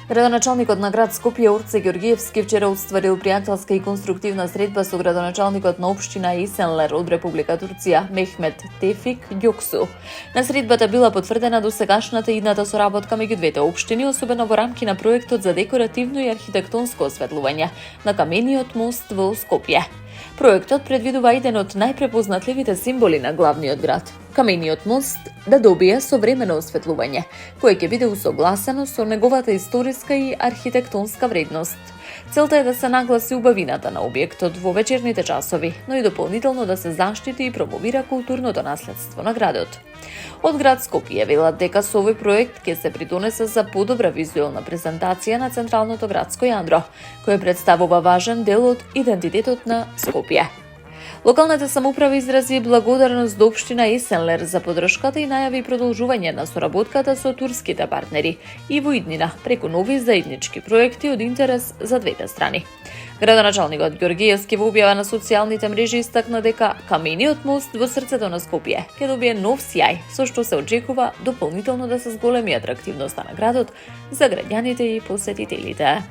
Градоначалникот на град Скопје Орце Ѓоргиевски вчера остварил пријателска и конструктивна средба со градоначалникот на општина Есенлер од Република Турција Мехмет Тефик Ѓоксу. На средбата била потврдена досегашната и идната соработка меѓу двете општини, особено во рамки на проектот за декоративно и архитектонско осветлување на камениот мост во Скопје. Проектот предвидува еден од најпрепознатливите символи на главниот град – камениот мост да добие современо осветлување, кое ќе биде усогласено со неговата историска и архитектонска вредност. Целта е да се нагласи убавината на објектот во вечерните часови, но и дополнително да се заштити и промовира културното наследство на градот. Од град Скопје велат дека со овој проект ќе се придонесе за подобра визуелна презентација на централното градско јадро, кое представува важен дел од идентитетот на Скопје. Локалната самоуправа изрази благодарност до општина Есенлер за поддршката и најави продолжување на соработката со турските партнери и во иднина преку нови заеднички проекти од интерес за двете страни. Градоначалникот Ѓоргиевски во објава на социјалните мрежи истакна дека камениот мост во срцето на Скопје ќе добие нов сјај, со што се очекува дополнително да се зголеми атрактивноста на градот за граѓаните и посетителите.